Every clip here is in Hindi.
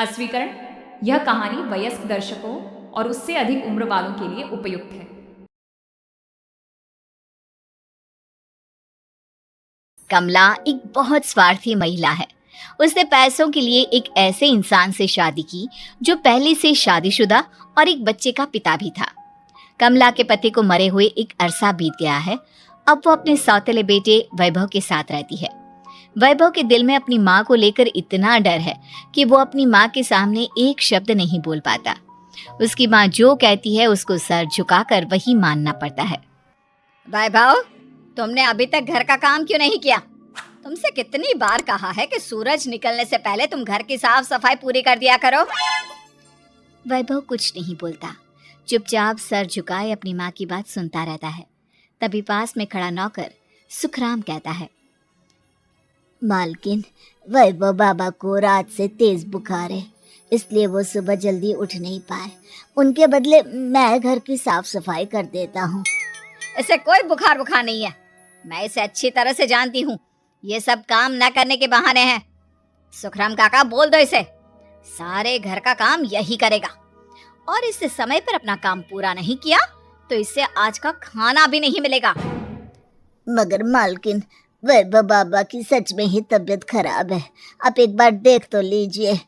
अस्वीकरण। यह कहानी वयस्क दर्शकों और उससे अधिक उम्र वालों के लिए उपयुक्त है। कमला एक बहुत स्वार्थी महिला है। उसने पैसों के लिए एक ऐसे इंसान से शादी की जो पहले से शादीशुदा और एक बच्चे का पिता भी था। कमला के पति को मरे हुए एक अरसा बीत गया है। अब वो अपने सौतेले बेटे वैभव के साथ रहती है। वैभव के दिल में अपनी माँ को लेकर इतना डर है कि वो अपनी माँ के सामने एक शब्द नहीं बोल पाता। उसकी माँ जो कहती है उसको सर झुकाकर वही मानना पड़ता है। वैभव, तुमने अभी तक घर का काम क्यों नहीं किया? तुमसे कितनी बार कहा है कि सूरज निकलने से पहले तुम घर की साफ सफाई पूरी कर दिया करो। वैभव कुछ नहीं बोलता, चुपचाप सर झुकाए अपनी माँ की बात सुनता रहता है। तभी पास में खड़ा नौकर सुखराम कहता है, मालकिन, वैभव बाबा को रात से तेज बुखार है, इसलिए वो सुबह जल्दी उठ नहीं पाए। उनके बदले मैं घर की साफ सफाई कर देता हूँ। इसे कोई बुखार नहीं है, मैं इसे अच्छी तरह से जानती हूँ। ये सब काम न करने के बहाने हैं। सुखराम काका, बोल दो इसे, सारे घर का काम यही करेगा, और इससे समय पर अपना काम पूरा नहीं किया तो इससे आज का खाना भी नहीं मिलेगा। मगर मालकिन, वैभव बाबा की सच में ही तबीयत खराब है, आप एक बार देख तो लीजिए।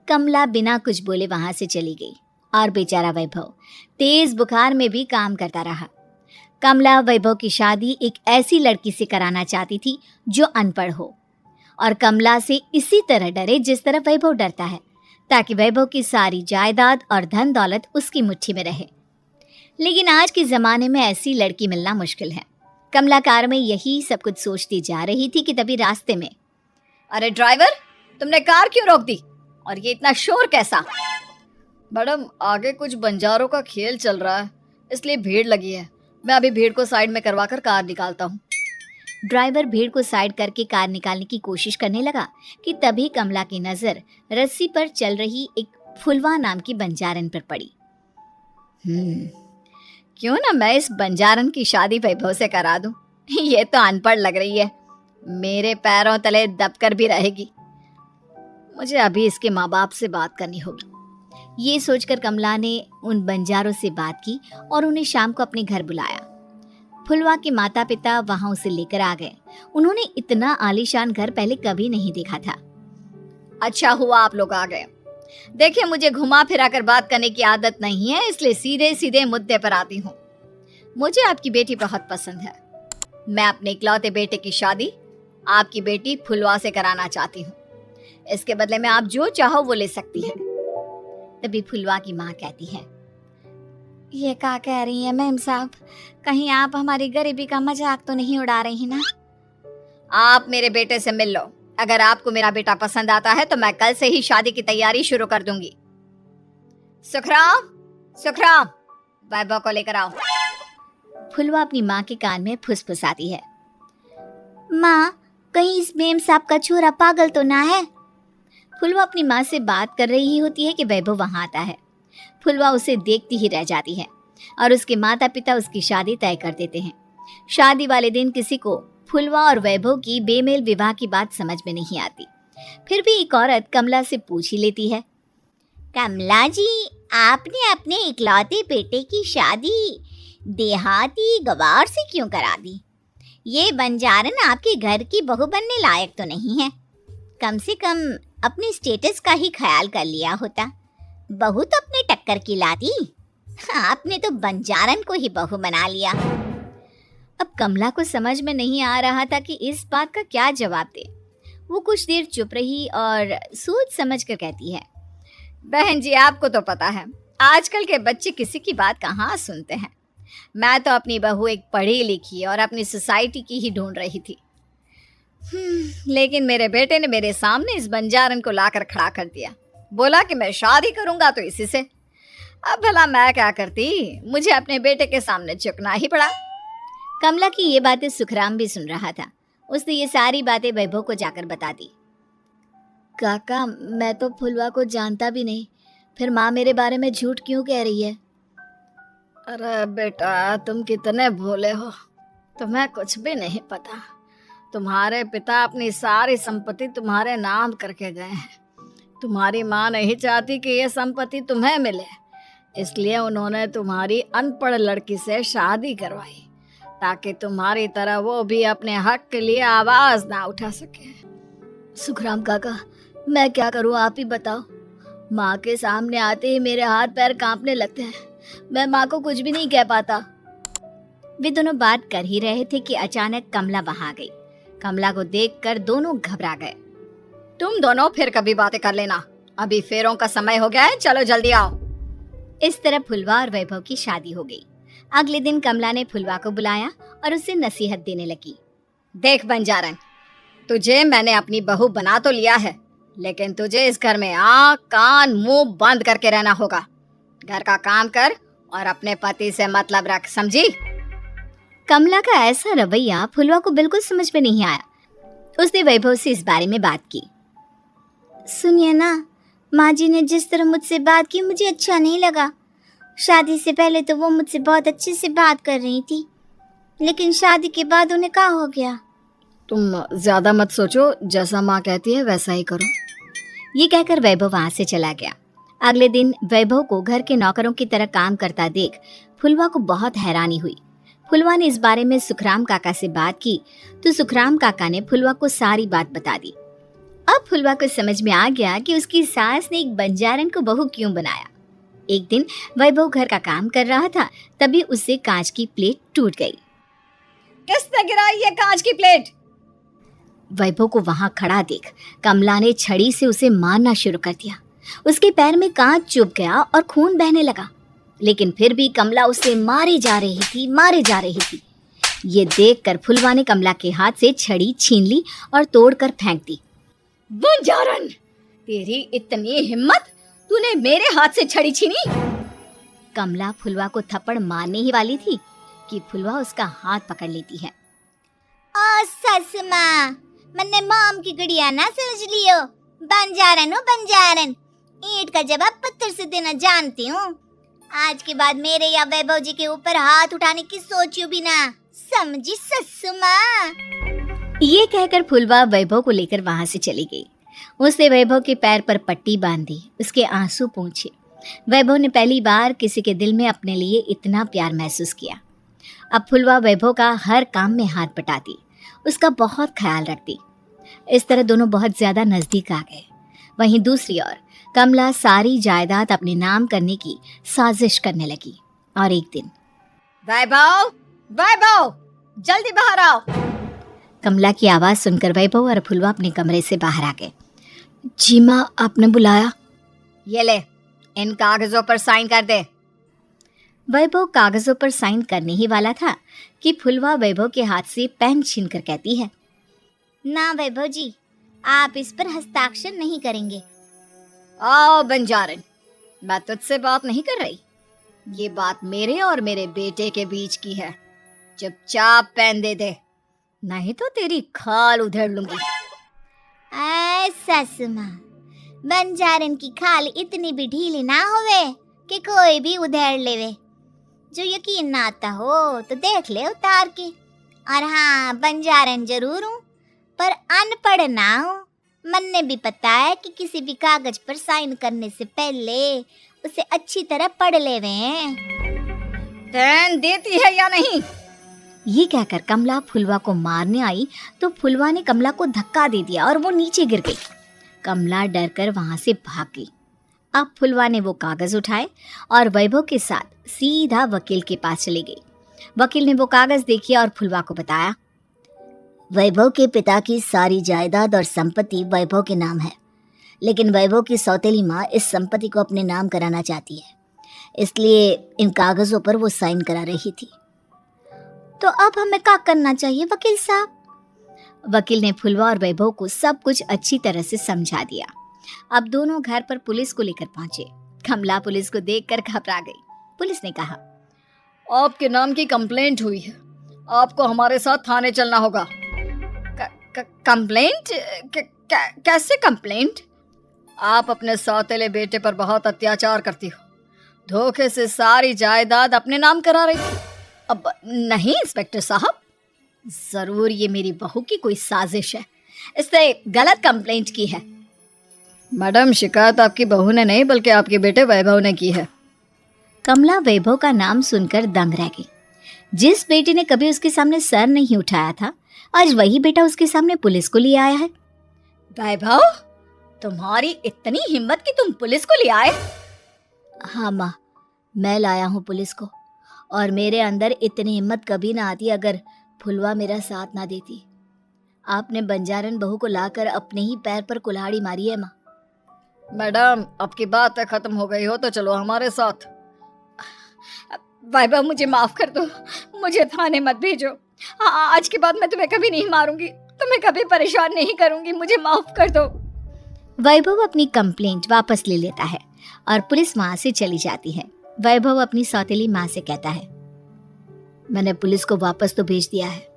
कमला बिना कुछ बोले वहां से चली गई और बेचारा वैभव तेज बुखार में भी काम करता रहा। कमला वैभव की शादी एक ऐसी लड़की से कराना चाहती थी जो अनपढ़ हो और कमला से इसी तरह डरे जिस तरह वैभव डरता है, ताकि वैभव की सारी जायदाद और धन दौलत उसकी मुट्ठी में रहे। लेकिन आज के ज़माने में ऐसी लड़की मिलना मुश्किल है। कमला कार में यही सब कुछ सोचती जा रही थी कि तभी रास्ते में, अरे ड्राइवर, तुमने कार क्यों रोक दी और ये इतना शोर कैसा? मैडम, आगे कुछ बंजारों का खेल चल रहा है, इसलिए भीड़ लगी है। मैं अभी भीड़ को साइड में करवाकर कार निकालता हूँ। ड्राइवर भीड़ को साइड करके कार निकालने की कोशिश करने लगा कि तभी कमला की नजर रस्सी पर चल रही एक फुलवा नाम की बंजारन पर पड़ी। क्यों ना मैं इस बंजारन की शादी वैभव से करा दूं? ये तो अनपढ़ लग रही है, मेरे पैरों तले दबकर भी रहेगी। मुझे अभी इसके माँ बाप से बात करनी होगी। ये सोचकर कमला ने उन बंजारों से बात की और उन्हें शाम को अपने घर बुलाया। फुलवा के माता पिता वहां उसे लेकर आ गए। उन्होंने इतना आलीशान घर पहले कभी नहीं देखा था। अच्छा हुआ आप लोग आ गए। देखिए, मुझे घुमा फिरा कर बात करने की आदत नहीं है, इसलिए सीधे सीधे मुद्दे पर आती हूँ। मुझे आपकी बेटी बहुत पसंद है। मैं अपने इकलौते बेटे की शादी आपकी बेटी फुलवा से कराना चाहती हूँ। इसके बदले में आप जो चाहो वो ले सकती हैं। तभी फुलवा की माँ कहती है, ये क्या कह रही है मैम साहब, कहीं आप हमारी गरीबी का मजाक तो नहीं उड़ा रही ना? आप मेरे बेटे से मिल लो। अगर आपको मेरा बेटा पसंद आता है तो मैं कल से ही शादी की तैयारी शुरू कर दूंगी। सुखराम, सुखराम, वैभव को लेकर आओ। फुलवा अपनी माँ के कान में फुसफुसाती है, माँ, कहीं इस मेम साहब का छोरा पागल तो ना है? फुलवा अपनी माँ से बात कर रही होती है कि वैभव वहां आता है। फुलवा उसे देखती ही रह जाती है और उसके माता पिता उसकी शादी तय कर देते हैं। शादी वाले दिन किसी को फुलवा और वैभव की बेमेल विवाह की बात समझ में नहीं आती। फिर भी एक औरत कमला से पूछ ही लेती है, कमला जी, आपने अपने इकलौते बेटे की शादी देहाती गवार से क्यों करा दी? ये बंजारन आपके घर की बहू बनने लायक तो नहीं है। कम से कम अपने स्टेटस का ही ख्याल कर लिया होता। बहू तो अपने टक्कर की लाती, आपने तो बंजारन को ही बहू बना लिया। अब कमला को समझ में नहीं आ रहा था कि इस बात का क्या जवाब दे। वो कुछ देर चुप रही और सोच समझ कर कहती है, बहन जी, आपको तो पता है आजकल के बच्चे किसी की बात कहाँ सुनते हैं। मैं तो अपनी बहू एक पढ़ी लिखी और अपनी सोसाइटी की ही ढूंढ रही थी। लेकिन मेरे बेटे ने मेरे सामने इस बंजारन को लाकर खड़ा कर दिया। बोला कि मैं शादी करूंगा तो इसी से। अब भला मैं क्या करती, मुझे अपने बेटे के सामने झुकना ही पड़ा। कमला की ये बातें सुखराम भी सुन रहा था। उसने ये सारी बातें वैभव को जाकर बता दी। काका, मैं तो फुलवा को जानता भी नहीं, फिर माँ मेरे बारे में झूठ क्यों कह रही है? अरे बेटा, तुम कितने भोले हो, तुम्हें कुछ भी नहीं पता। तुम्हारे पिता अपनी सारी संपत्ति तुम्हारे नाम करके गए हैं। तुम्हारी माँ नहीं चाहती कि ये संपत्ति तुम्हें मिले, इसलिए उन्होंने तुम्हारी अनपढ़ लड़की से शादी करवाई ताकि तुम्हारी तरह वो भी अपने हक के लिए आवाज ना उठा सके। सुखराम काका, मैं क्या करूं, आप ही बताओ। माँ के सामने आते ही मेरे हाथ पैर कांपने लगते हैं। मैं माँ को कुछ भी नहीं कह पाता। वे दोनों बात कर ही रहे थे कि अचानक कमला वहां आ गई। कमला को देखकर दोनों घबरा गए। तुम दोनों फिर कभी बातें कर लेना, अभी फेरों का समय हो गया है, चलो जल्दी आओ। इस तरह फुलवा और वैभव की शादी हो गई। अगले दिन कमला ने फुलवा को बुलाया और उसे नसीहत देने लगी। देख बंजारन, तुझे मैंने अपनी बहू बना तो लिया है, लेकिन तुझे इस घर में आँख कान मुंह बंद करके रहना होगा। घर का काम कर और अपने पति से मतलब रख, समझी? कमला का ऐसा रवैया फुलवा को बिल्कुल समझ में नहीं आया। उसने वैभव से इस बारे में बात की। सुनिए ना, माँ जी ने जिस तरह मुझसे बात की मुझे अच्छा नहीं लगा। शादी से पहले तो वो मुझसे बहुत अच्छे से बात कर रही थी, लेकिन शादी के बाद उन्हें क्या हो गया? तुम ज्यादा मत सोचो, जैसा माँ कहती है वैसा ही करो। ये कहकर वैभव वहां से चला गया। अगले दिन वैभव को घर के नौकरों की तरह काम करता देख फुलवा को बहुत हैरानी हुई। फुलवा ने इस बारे में सुखराम काका से बात की तो सुखराम काका ने फुलवा को सारी बात बता दी। अब फुलवा को समझ में आ गया कि उसकी सास ने एक बंजारन को बहू क्यों बनाया। एक दिन वैभव घर का काम कर रहा था, तभी उससे कांच की प्लेट टूट गई। किसने गिराई ये कांच की प्लेट? वैभव को वहां खड़ा देख कमला ने छड़ी से उसे मारना शुरू कर दिया। उसके पैर में कांच चुभ गया और खून बहने लगा, लेकिन फिर भी कमला उसे मारे जा रही थी। ये देखकर फुलवा ने कमला के हाथ से छड़ी छीन ली और तोड़कर फेंक दी। बंजारन, तेरी इतनी हिम्मत, तूने मेरे हाथ से छड़ी छीनी? कमला फुलवा को थप्पड़ मारने ही वाली थी कि फुलवा उसका हाथ पकड़ लेती है। ओ सस माँ, मैंने मॉम की गुड़िया ना समझ लियो। बंजारन हो बंजारन, ईंट का जवाब पत्थर से देना जानती हूँ। आज के बाद मेरे या वैभव जी के ऊपर हाथ उठाने की सोचियो भी ना, समझी ससु माँ? ये कहकर फुलवा वैभव को लेकर वहां से चली गई। उसने वैभव के पैर पर पट्टी बांधी, उसके आंसू पोंछे। वैभव ने पहली बार किसी के दिल में अपने लिए इतना प्यार महसूस किया। अब फुलवा वैभव का हर काम में हाथ बटाती, उसका बहुत ख्याल रखती। इस तरह दोनों बहुत ज्यादा नजदीक आ गए। वहीं दूसरी ओर कमला सारी जायदाद अपने नाम करने की साजिश करने लगी। और एक दिन, वैभव, वैभव, जल्दी बाहर आओ। कमला की आवाज सुनकर वैभव और फुलवा अपने कमरे से बाहर आ गए। जी माँ, आपने बुलाया? ये ले, इन कागजों पर साइन कर दे। वैभव कागजों पर साइन करने ही वाला था कि फुलवा वैभव के हाथ से पेन छीनकर कहती है, ना वैभव जी, आप इस पर हस्ताक्षर नहीं करेंगे। आओ बंजारन, मैं तुझसे बात नहीं कर रही। ये बात मेरे और मेरे बेटे के बीच की है। चुपचाप पेन दे दे, नहीं तो तेरी खाल उधेड़ लूंगी। ससु माँ, बंजारन की खाल इतनी भी ढीली ना होवे कि कोई भी उधेड़ लेवे। जो यकीन ना आता हो तो देख ले उतार के। और हाँ, बंजारन जरूर हूँ पर अनपढ़ ना हूँ। मन ने भी पता है कि किसी भी कागज पर साइन करने से पहले उसे अच्छी तरह पढ़ लेवे। पेन देती है या नहीं? ये कहकर कमला फुलवा को मारने आई तो फुलवा ने कमला को धक्का दे दिया और वो नीचे गिर गई। कमला डरकर वहां से भाग गई। अब फुलवा ने वो कागज उठाए और वैभव के साथ सीधा वकील के पास चली गई। वकील ने वो कागज देखी और फुलवा को बताया, वैभव के पिता की सारी जायदाद और संपत्ति वैभव के नाम है, लेकिन वैभव की सौतेली माँ इस संपत्ति को अपने नाम कराना चाहती है, इसलिए इन कागजों पर वो साइन करा रही थी। तो अब हमें क्या करना चाहिए वकील साहब? वकील ने फुलवा और वैभव को सब कुछ अच्छी तरह से समझा दिया। अब दोनों घर पर पुलिस को लेकर पहुंचे। कमला पुलिस को देखकर घबरा गई। पुलिस ने कहा, आपके नाम की कंप्लेंट हुई है, आपको हमारे साथ थाने चलना होगा। कंप्लेंट? कैसे कंप्लेंट? आप अपने सौतेले बेटे पर बहुत अत्याचार करती हो, धोखे से सारी जायदाद अपने नाम करा रही थी। अब नहीं इंस्पेक्टर साहब, जरूर ये मेरी बहू की कोई साजिश है, इसने गलत कंप्लेंट की है। मैडम, शिकायत आपकी बहू ने नहीं बल्कि आपके बेटे वैभव ने की है। कमला वैभव का नाम सुनकर दंग रह गई। जिस बेटे ने कभी उसके सामने सर नहीं उठाया था, आज वही बेटा उसके सामने पुलिस को ले आया है। वैभव, तुम्हारी इतनी हिम्मत कि तुम पुलिस को ले आए? हाँ माँ, मैं लाया हूँ पुलिस को, और मेरे अंदर इतनी हिम्मत कभी ना आती अगर फुलवा मेरा साथ ना देती। आपने बंजारन बहू को लाकर अपने ही पैर पर कुल्हाड़ी मारी है माँ। मैडम, आपकी बात खत्म हो गई हो तो चलो हमारे साथ। वैभव, मुझे माफ कर दो, मुझे थाने मत भेजो। आज के बाद मैं तुम्हें कभी नहीं मारूंगी, तुम्हें कभी परेशान नहीं करूंगी, मुझे माफ कर दो। वैभव अपनी कंप्लेंट वापस ले लेता है और पुलिस वहां से चली जाती है। वैभव अपनी सौतेली माँ से कहता है, मैंने पुलिस को वापस तो भेज दिया है,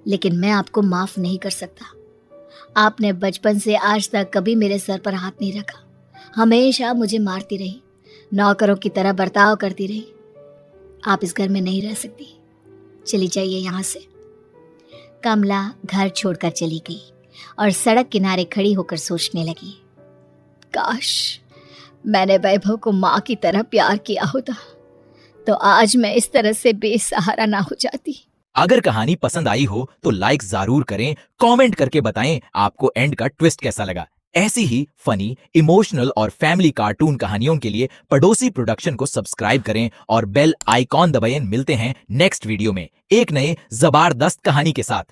लेकिन मैं आपको माफ नहीं कर सकता। आपने बचपन से आज तक कभी मेरे सर पर हाथ नहीं रखा, हमेशा मुझे मारती रही, नौकरों की तरह बर्ताव करती रही। आप इस घर में नहीं रह सकती, चली जाइए यहाँ से। कमला घर छोड़कर चली गई और सड़क किनारे खड़ी होकर सोचने लगी, काश मैंने वैभव को माँ की तरह प्यार किया होता तो आज मैं इस तरह से बेसहारा ना हो जाती। अगर कहानी पसंद आई हो तो लाइक जरूर करें, कमेंट करके बताएं आपको एंड का ट्विस्ट कैसा लगा। ऐसी ही फनी, इमोशनल और फैमिली कार्टून कहानियों के लिए पड़ोसी प्रोडक्शन को सब्सक्राइब करें और बेल आइकॉन दबाएं। मिलते हैं नेक्स्ट वीडियो में एक नए जबरदस्त कहानी के साथ।